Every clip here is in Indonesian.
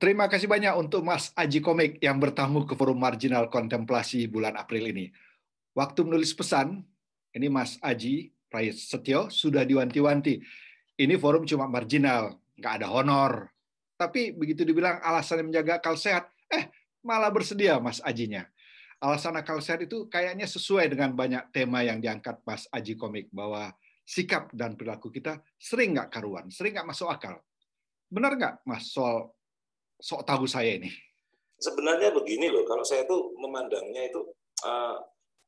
Terima kasih banyak untuk Mas Aji Komik yang bertamu ke Forum Marginal Kontemplasi bulan April ini. Waktu menulis pesan, ini Mas Aji Prasetyo sudah diwanti-wanti. Ini forum cuma marginal, nggak ada honor. Tapi begitu dibilang alasan menjaga akal sehat, malah bersedia Mas Ajinya. Alasan akal sehat itu kayaknya sesuai dengan banyak tema yang diangkat Mas Aji Komik, bahwa sikap dan perilaku kita sering nggak karuan, sering nggak masuk akal. Benar nggak, Mas, soal sok tahu saya ini? Sebenarnya begini loh, kalau saya tuh memandangnya itu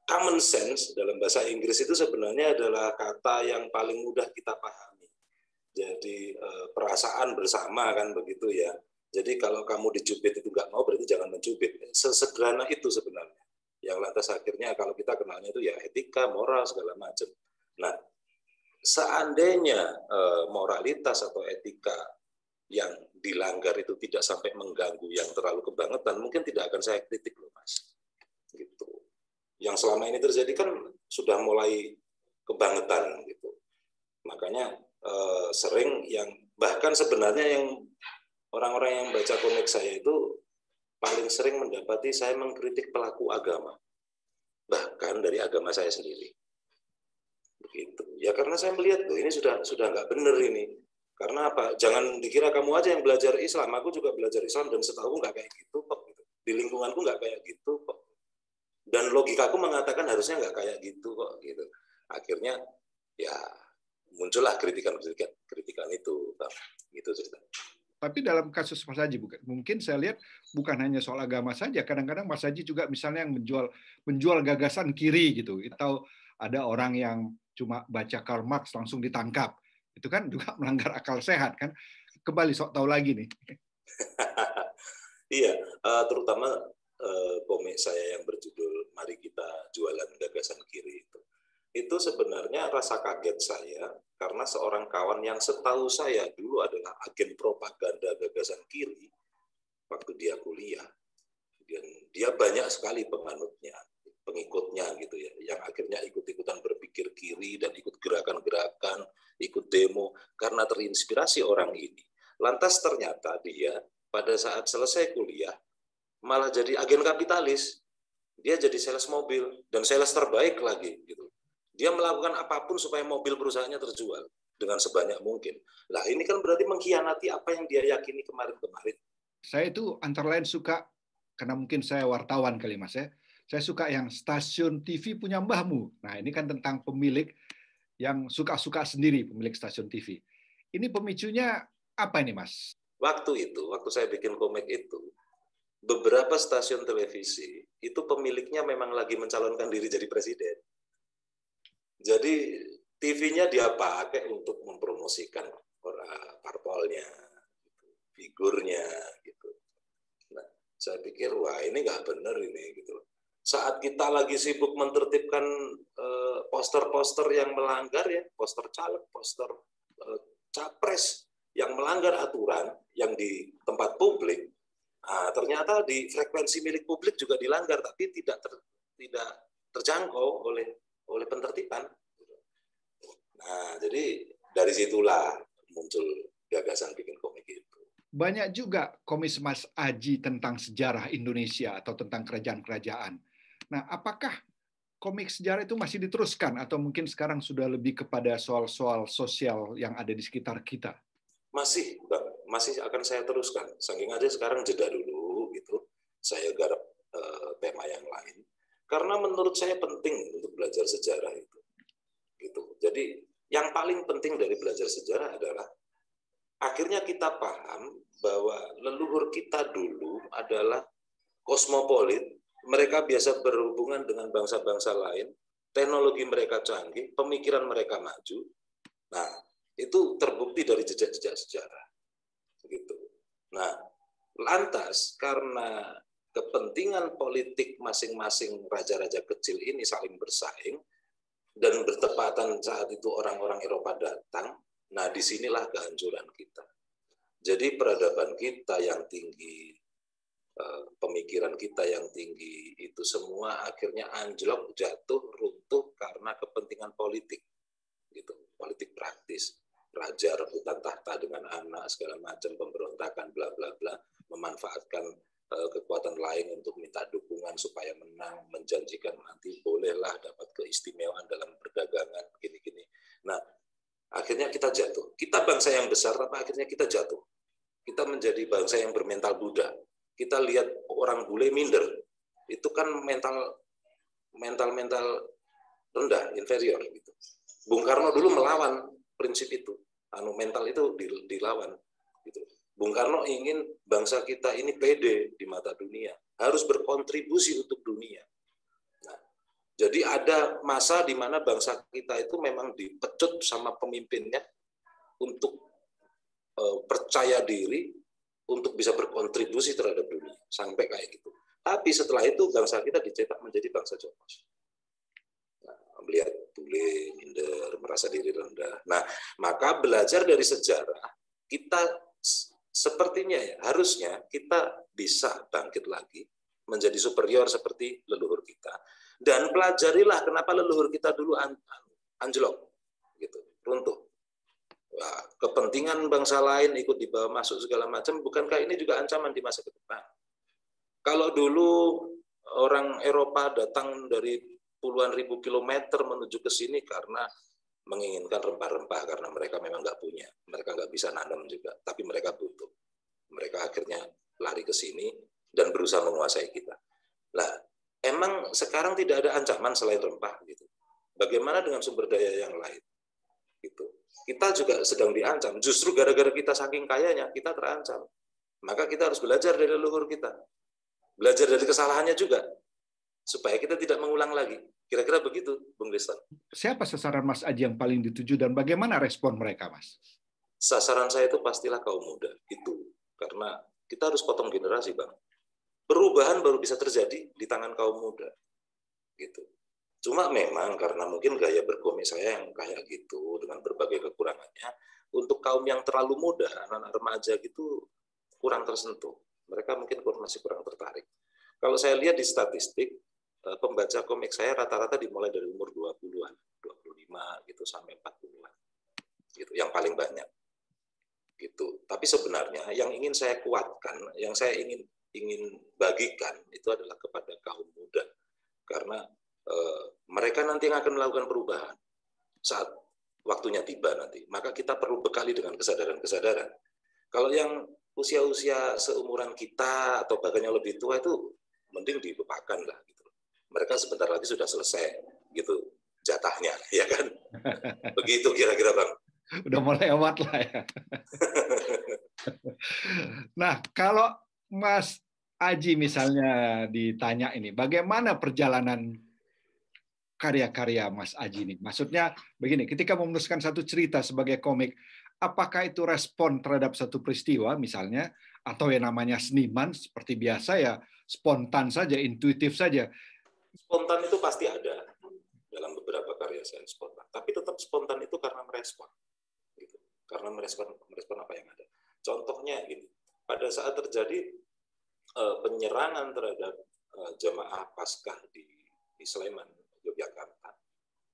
common sense dalam bahasa Inggris itu sebenarnya adalah kata yang paling mudah kita pahami. Jadi perasaan bersama kan begitu ya. Jadi kalau kamu dicubit itu nggak mau, berarti jangan mencubit. Sesederhana itu sebenarnya. Yang lantas akhirnya kalau kita kenalnya itu ya etika, moral, segala macam. Nah, seandainya moralitas atau etika yang dilanggar itu tidak sampai mengganggu yang terlalu kebangetan, mungkin tidak akan saya kritik loh Mas. Gitu. Yang selama ini terjadi kan sudah mulai kebangetan gitu. Makanya sering yang bahkan sebenarnya yang orang-orang yang baca komik saya itu paling sering mendapati saya mengkritik pelaku agama, bahkan dari agama saya sendiri. Begitu. Ya karena saya melihat tuh ini sudah nggak benar ini. Karena apa? Jangan dikira kamu aja yang belajar Islam. Aku juga belajar Islam dan setahu nggak kayak gitu kok. Di lingkunganku nggak kayak gitu kok. Dan logikaku mengatakan harusnya nggak kayak gitu kok. Gitu. Akhirnya ya muncullah kritikan itu. Gitu cerita. Tapi dalam kasus Mas Haji, mungkin saya lihat bukan hanya soal agama saja. Kadang-kadang Mas Haji juga misalnya yang menjual gagasan kiri gitu. Atau ada orang yang cuma baca Karl Marx langsung ditangkap. Itu kan juga melanggar akal sehat kan. Kembali sok tahu lagi nih. Iya, terutama komik saya yang berjudul Mari Kita Jualan Gagasan Kiri itu. Itu sebenarnya rasa kaget saya karena seorang kawan yang setahu saya dulu adalah agen propaganda gagasan kiri waktu dia kuliah. Dan dia banyak sekali penganutnya, pengikutnya gitu ya, yang akhirnya ikut-ikutan berpikir kiri dan ikut gerakan-gerakan, ikut demo karena terinspirasi orang ini. Lantas ternyata dia pada saat selesai kuliah malah jadi agen kapitalis. Dia jadi sales mobil dan sales terbaik lagi gitu. Dia melakukan apapun supaya mobil perusahaannya terjual dengan sebanyak mungkin. Nah, ini kan berarti mengkhianati apa yang dia yakini kemarin-kemarin. Saya itu antara lain suka, karena mungkin saya wartawan kali Mas ya, saya suka yang stasiun TV punya mbahmu. Nah, ini kan tentang pemilik yang suka-suka sendiri, pemilik stasiun TV. Ini pemicunya apa ini, Mas? Waktu saya bikin komik itu, beberapa stasiun televisi, itu pemiliknya memang lagi mencalonkan diri jadi presiden. Jadi TV-nya dia pakai untuk mempromosikan parpolnya, figurnya, gitu. Nah, saya pikir, wah ini nggak benar ini, gitu. Saat kita lagi sibuk menertibkan poster-poster yang melanggar ya, poster caleg, poster capres yang melanggar aturan yang di tempat publik, ternyata di frekuensi milik publik juga dilanggar, tapi tidak terjangkau oleh penertiban. Nah, jadi dari situlah muncul gagasan bikin komik itu. Banyak juga komik Mas Aji tentang sejarah Indonesia atau tentang kerajaan-kerajaan. Nah, apakah komik sejarah itu masih diteruskan atau mungkin sekarang sudah lebih kepada soal-soal sosial yang ada di sekitar kita? Masih akan saya teruskan. Saking aja sekarang jeda dulu gitu. Saya garap tema yang lain. Karena menurut saya penting untuk belajar sejarah itu. Gitu. Jadi yang paling penting dari belajar sejarah adalah akhirnya kita paham bahwa leluhur kita dulu adalah kosmopolit. Mereka biasa berhubungan dengan bangsa-bangsa lain. Teknologi mereka canggih, pemikiran mereka maju. Nah, itu terbukti dari jejak-jejak sejarah. Gitu. Nah, lantas karena kepentingan politik masing-masing raja-raja kecil ini saling bersaing, dan bertepatan saat itu orang-orang Eropa datang, nah disinilah kehancuran kita. Jadi peradaban kita yang tinggi, pemikiran kita yang tinggi, itu semua akhirnya anjlok, jatuh, runtuh karena kepentingan politik, gitu, politik praktis. raja rebutan tahta dengan anak segala macam, pemberontakan bla bla bla, memanfaatkan kekuatan lain untuk minta dukungan supaya menang, menjanjikan nanti bolehlah dapat keistimewaan dalam perdagangan gini-gini. Nah, akhirnya kita jatuh. Kita bangsa yang besar, tapi akhirnya kita jatuh. Kita menjadi bangsa yang bermental Buddha. Kita lihat orang bule minder, itu kan mental rendah, inferior gitu. Bung Karno dulu melawan prinsip itu, mental itu dilawan gitu. Bung Karno ingin bangsa kita ini pede di mata dunia, harus berkontribusi untuk dunia. Nah, jadi ada masa di mana bangsa kita itu memang dipecut sama pemimpinnya untuk percaya diri, untuk bisa berkontribusi terhadap dunia, sampai kayak gitu. Tapi setelah itu bangsa kita dicetak menjadi bangsa jongos. Melihat bule, minder, merasa diri rendah. Nah, maka belajar dari sejarah, kita sepertinya ya, harusnya kita bisa bangkit lagi, menjadi superior seperti leluhur kita. Dan pelajarilah kenapa leluhur kita dulu anjlok, gitu, runtuh. Wah, kepentingan bangsa lain ikut dibawa masuk segala macam, bukankah ini juga ancaman di masa depan? Kalau dulu orang Eropa datang dari puluhan ribu kilometer menuju ke sini karena menginginkan rempah-rempah, karena mereka memang nggak punya, mereka nggak bisa nanam juga, tapi mereka butuh. Mereka akhirnya lari ke sini dan berusaha menguasai kita. Lah, emang sekarang tidak ada ancaman selain rempah gitu. Bagaimana dengan sumber daya yang lain? Gitu. Kita juga sedang diancam. Justru gara-gara kita saking kayanya, kita terancam. Maka kita harus belajar dari leluhur kita. Belajar dari kesalahannya juga, supaya kita tidak mengulang lagi. Kira-kira begitu, Bung Liston. Siapa sasaran Mas Aji yang paling dituju dan bagaimana respon mereka, Mas? Sasaran saya itu pastilah kaum muda. Itu karena kita harus potong generasi, Bang. Perubahan baru bisa terjadi di tangan kaum muda. Gitu. Cuma memang karena mungkin gaya berkomik saya yang kayak gitu, dengan berbagai kekurangannya, untuk kaum yang terlalu muda, anak-anak remaja gitu, kurang tersentuh. Mereka mungkin masih kurang tertarik. Kalau saya lihat di statistik, pembaca komik saya rata-rata dimulai dari umur 20-an, 25 gitu sampai 40-an. Gitu, yang paling banyak. Gitu. Tapi sebenarnya yang ingin saya kuatkan, yang saya ingin bagikan itu adalah kepada kaum muda. Karena mereka nanti yang akan melakukan perubahan saat waktunya tiba nanti. Maka kita perlu bekali dengan kesadaran-kesadaran. Kalau yang usia-usia seumuran kita atau bahkan yang lebih tua itu mending dilupakan lah gitu. Mereka sebentar lagi sudah selesai gitu jatahnya, ya kan? Begitu kira-kira, Bang. Udah mau lewat lah ya. Nah, kalau Mas Aji misalnya ditanya ini, bagaimana perjalanan karya-karya Mas Aji ini? Maksudnya begini, ketika menuliskan satu cerita sebagai komik, apakah itu respon terhadap satu peristiwa misalnya, atau yang namanya seniman seperti biasa ya spontan saja, intuitif saja? Spontan itu pasti ada dalam beberapa karya saya spontan, tapi tetap spontan itu karena merespon, gitu. Karena merespon apa yang ada. Contohnya gini, pada saat terjadi penyerangan terhadap jamaah Paskah di Sleman, Yogyakarta,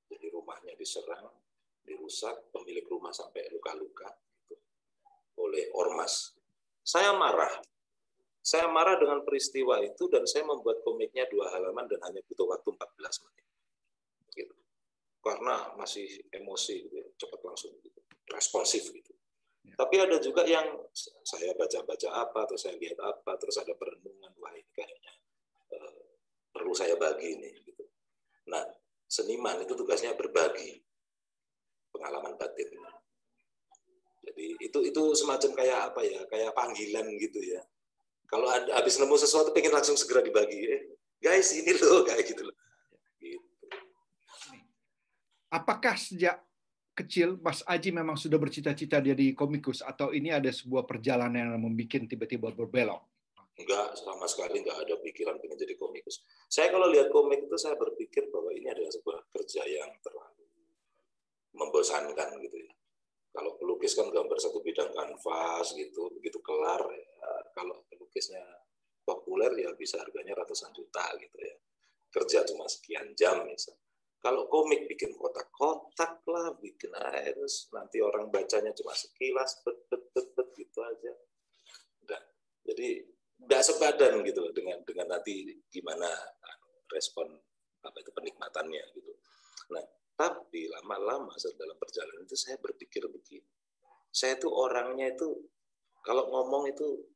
jadi rumahnya diserang, dirusak, pemilik rumah sampai luka-luka gitu, oleh ormas. Saya marah dengan peristiwa itu dan saya membuat komiknya 2 halaman dan hanya butuh waktu 14 menit. Gitu. Karena masih emosi, gitu, cepat langsung, gitu, responsif gitu. Ya. Tapi ada juga yang saya baca-baca apa, terus saya lihat apa, terus ada perenungan, wah ini kayaknya perlu saya bagi nih. Gitu. Nah, seniman itu tugasnya berbagi pengalaman batin. Jadi itu semacam kayak apa ya, kayak panggilan gitu ya. Kalau habis nemu sesuatu pengen langsung segera dibagi, guys ini loh kayak gitu loh. Gitu. Apakah sejak kecil Mas Aji memang sudah bercita-cita jadi komikus atau ini ada sebuah perjalanan yang membuat tiba-tiba berbelok? Enggak, sama sekali enggak ada pikiran pengen jadi komikus. Saya kalau lihat komik itu saya berpikir bahwa ini adalah sebuah kerja yang terlalu membosankan gitu ya. Kalau pelukis kan gambar satu bidang kanvas gitu, begitu kelar ya, kalau pelukisnya populer ya bisa harganya ratusan juta gitu ya. Kerja cuma sekian jam misalnya. Kalau komik bikin kotak-kotak lah, bikin terus nanti orang bacanya cuma sekilas, gitu aja. Udah. Jadi nggak sepadan gitu dengan nanti gimana respon penikmatannya gitu. Nah, tapi lama-lama dalam perjalanan itu saya berpikir begini. Saya tuh orangnya itu kalau ngomong itu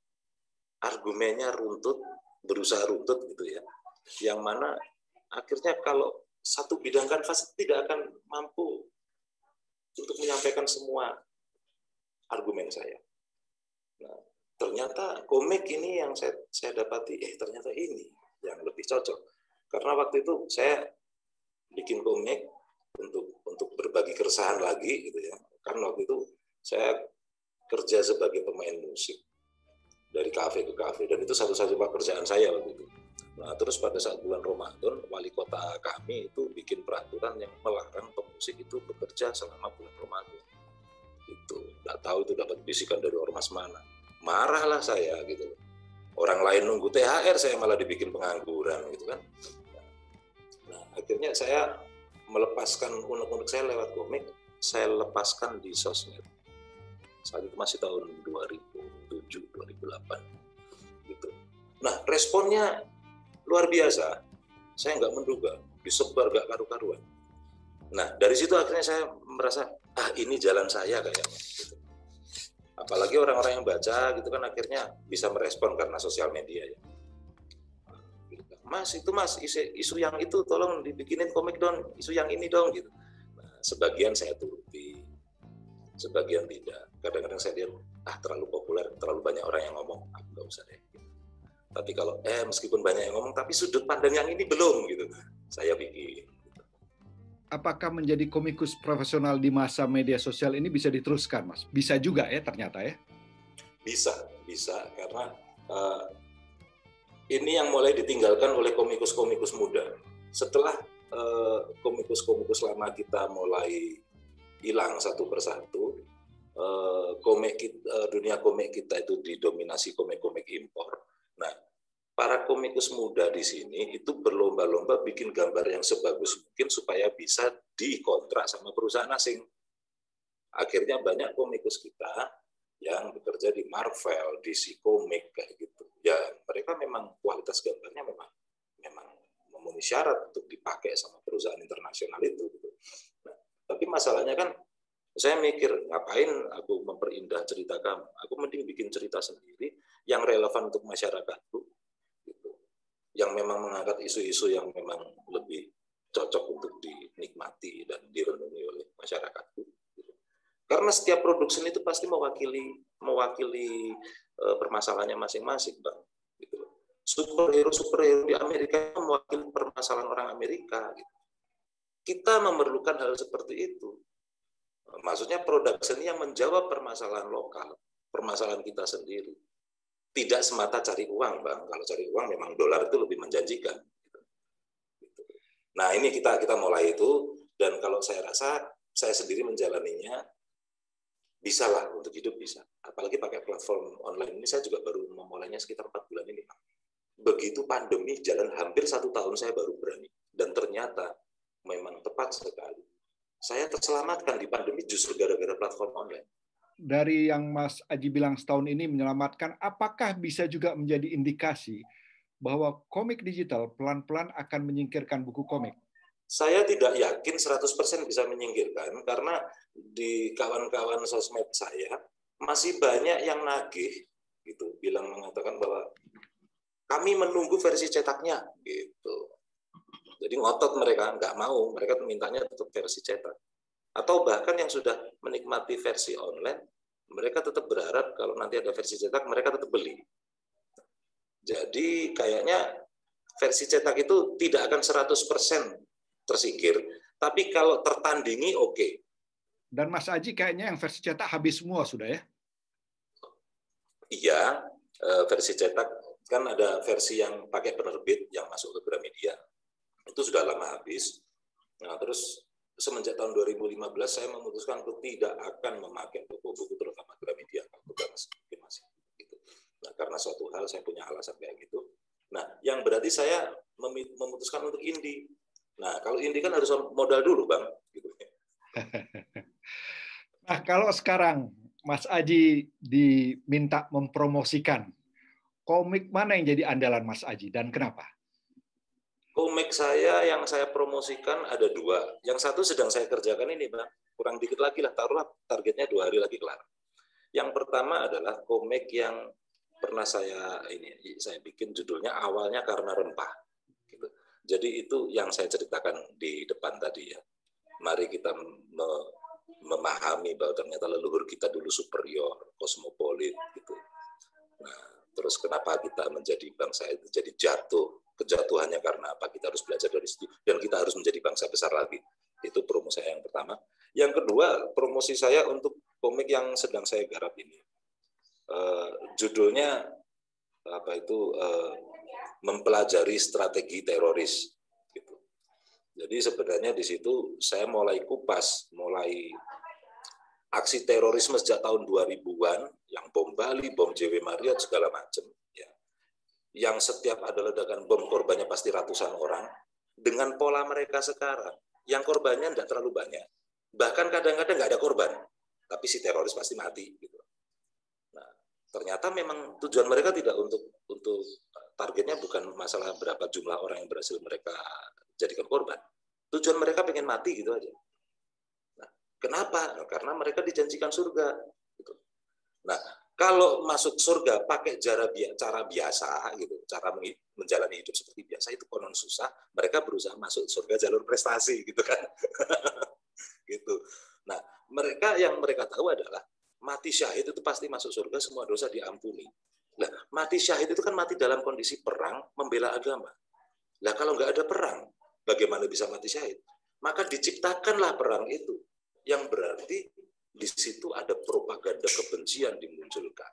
argumennya runtut, berusaha runtut gitu ya. Yang mana akhirnya kalau satu bidang kanvas tidak akan mampu untuk menyampaikan semua argumen saya. Nah, ternyata komik ini yang saya dapati, ternyata ini yang lebih cocok. Karena waktu itu saya bikin komik untuk berbagi keresahan lagi gitu ya. Kan waktu itu saya kerja sebagai pemain musik dari kafe ke kafe, dan itu satu-satunya pekerjaan saya waktu itu. Nah, terus pada saat bulan Ramadan, wali kota kami itu bikin peraturan yang melarang pemusik itu bekerja selama bulan Ramadan. Itu nggak tahu itu dapat bisikan dari ormas mana. Marahlah saya gitu. Orang lain nunggu THR, saya malah dibikin pengangguran gitu kan. Nah, akhirnya saya melepaskan unek-unek saya lewat komik, saya lepaskan di sosmed. Saat itu masih tahun 2007, 2008 gitu. Nah, responnya luar biasa. Saya nggak menduga, disebar nggak karu-karuan. Nah, dari situ akhirnya saya merasa, ini jalan saya kayaknya. Gitu. Apalagi orang-orang yang baca gitu kan akhirnya bisa merespon karena sosial media ya. Mas, isu yang itu tolong dibikinin komik dong, isu yang ini dong gitu. Nah, sebagian saya turuti, sebagian tidak. Kadang-kadang saya lihat, terlalu populer, terlalu banyak orang yang ngomong, nggak usah deh. Tapi kalau meskipun banyak yang ngomong, tapi sudut pandang yang ini belum gitu, saya bikin. Apakah menjadi komikus profesional di masa media sosial ini bisa diteruskan, Mas? Bisa juga ya ternyata ya? Bisa karena ini yang mulai ditinggalkan oleh komikus-komikus muda. Setelah komikus-komikus lama kita mulai hilang satu persatu, dunia komik kita itu didominasi komik-komik impor. Nah, para komikus muda di sini itu berlomba-lomba bikin gambar yang sebagus mungkin supaya bisa dikontrak sama perusahaan asing. Akhirnya banyak komikus kita yang bekerja di Marvel, DC Comics kayak gitu. Ya, mereka memang kualitas gambarnya memang memenuhi syarat untuk dipakai sama perusahaan internasional itu. Gitu. Nah, tapi masalahnya kan saya mikir, ngapain aku memperindah cerita kamu? Aku mending bikin cerita sendiri yang relevan untuk masyarakatku, gitu. Yang memang mengangkat isu-isu yang memang lebih cocok untuk dinikmati dan direnungi oleh masyarakatku. Gitu. Karena setiap produksi itu pasti mewakili permasalahannya masing-masing, Bang. Gitu. Superhero di Amerika mewakili permasalahan orang Amerika. Gitu. Kita memerlukan hal seperti itu. Maksudnya produk seni yang menjawab permasalahan lokal, permasalahan kita sendiri. Tidak semata cari uang, Bang. Kalau cari uang memang dolar itu lebih menjanjikan. Nah, ini kita mulai itu, dan kalau saya rasa saya sendiri menjalaninya bisa lah, untuk hidup bisa. Apalagi pakai platform online ini, saya juga baru memulainya sekitar 4 bulan ini. Begitu pandemi jalan hampir 1 tahun saya baru berani. Dan ternyata memang tepat sekali. Saya terselamatkan di pandemi justru gara-gara platform online. Dari yang Mas Aji bilang setahun ini menyelamatkan, apakah bisa juga menjadi indikasi bahwa komik digital pelan-pelan akan menyingkirkan buku komik? Saya tidak yakin 100% bisa menyingkirkan, karena di kawan-kawan sosmed saya masih banyak yang nagih, gitu, mengatakan bahwa kami menunggu versi cetaknya, gitu. Jadi ngotot mereka, nggak mau, mereka mintanya tetap versi cetak. Atau bahkan yang sudah menikmati versi online, mereka tetap berharap kalau nanti ada versi cetak, mereka tetap beli. Jadi kayaknya versi cetak itu tidak akan 100% tersingkir, tapi kalau tertandingi oke. Dan Mas Aji kayaknya yang versi cetak habis semua sudah ya? Iya, versi cetak kan ada versi yang pakai penerbit yang masuk ke Gramedia. Itu sudah lama habis. Nah, terus semenjak tahun 2015 saya memutuskan untuk tidak akan memakai buku-buku terutama Gramedia masih gitu. Nah, karena suatu hal saya punya alasan kayak gitu. Nah, yang berarti saya memutuskan untuk indie. Nah, kalau indie kan harus modal dulu, Bang. Gitu. Nah, kalau sekarang Mas Aji diminta mempromosikan, komik mana yang jadi andalan Mas Aji dan kenapa? Komik saya yang saya promosikan ada 2. Yang satu sedang saya kerjakan ini, Bang. Kurang dikit lagi lah, taruhlah targetnya 2 hari lagi kelar. Yang pertama adalah komik yang pernah saya bikin, judulnya Awalnya Karena Rempah. Gitu. Jadi itu yang saya ceritakan di depan tadi ya. Mari kita memahami bahwa ternyata leluhur kita dulu superior, kosmopolit gitu. Nah, terus kenapa kita menjadi bangsa itu jadi jatuh? Kejatuhannya karena apa? Kita harus belajar dari situ dan kita harus menjadi bangsa besar lagi. Itu promo saya yang pertama. Yang kedua, promosi saya untuk komik yang sedang saya garap ini. Judulnya apa itu? Mempelajari strategi teroris. Gitu. Jadi sebenarnya di situ saya mulai kupas, mulai aksi terorisme sejak tahun 2000-an, yang bom Bali, bom JW Marriott, segala macam. Ya. Yang setiap ada ledakan bom, korbannya pasti ratusan orang. Dengan pola mereka sekarang, yang korbannya tidak terlalu banyak. Bahkan kadang-kadang nggak ada korban, tapi si teroris pasti mati. Gitu. Nah, ternyata memang tujuan mereka tidak untuk targetnya bukan masalah berapa jumlah orang yang berhasil mereka jadikan korban. Tujuan mereka pengen mati gitu aja. Kenapa? Nah, karena mereka dijanjikan surga. Gitu. Nah, kalau masuk surga pakai cara biasa, gitu, cara menjalani hidup seperti biasa itu konon susah. Mereka berusaha masuk surga jalur prestasi, gitu kan? Gitu. Nah, yang mereka tahu adalah mati syahid itu pasti masuk surga, semua dosa diampuni. Nah, mati syahid itu kan mati dalam kondisi perang membela agama. Nah, kalau nggak ada perang, bagaimana bisa mati syahid? Maka diciptakanlah perang itu. Yang berarti di situ ada propaganda kebencian dimunculkan.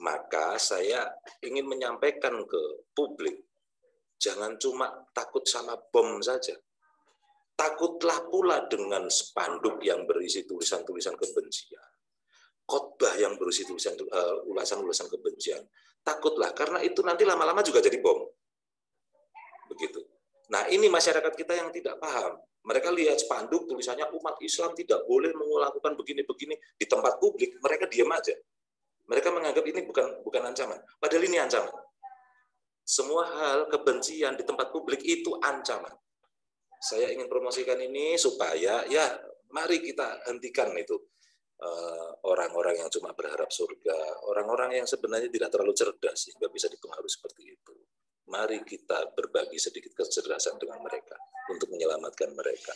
Maka saya ingin menyampaikan ke publik, jangan cuma takut sama bom saja. Takutlah pula dengan spanduk yang berisi tulisan-tulisan kebencian. Khotbah yang berisi tulisan ulasan-ulasan kebencian. Takutlah, karena itu nanti lama-lama juga jadi bom. Begitu. Nah, ini masyarakat kita yang tidak paham. Mereka lihat spanduk tulisannya umat Islam tidak boleh melakukan begini-begini di tempat publik, mereka diam aja. Mereka menganggap ini bukan ancaman, padahal ini ancaman. Semua hal kebencian di tempat publik itu ancaman. Saya ingin promosikan ini supaya ya mari kita hentikan itu orang-orang yang cuma berharap surga, orang-orang yang sebenarnya tidak terlalu cerdas sehingga bisa dipengaruhi seperti itu. Mari kita berbagi sedikit kecerdasan dengan mereka untuk menyelamatkan mereka.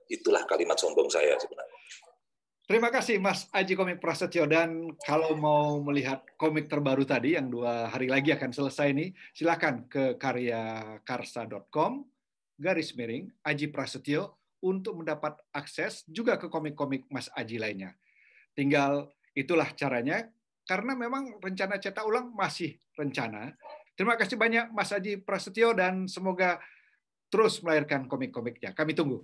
Itulah kalimat sombong saya sebenarnya. Terima kasih Mas Aji Komik Prasetyo, dan kalau mau melihat komik terbaru tadi yang 2 hari lagi akan selesai ini, silakan ke karyakarsa.com /Aji Prasetyo untuk mendapat akses juga ke komik-komik Mas Aji lainnya. Tinggal itulah caranya, karena memang rencana cetak ulang masih rencana. Terima kasih banyak Mas Aji Prasetyo dan semoga terus melahirkan komik-komiknya. Kami tunggu.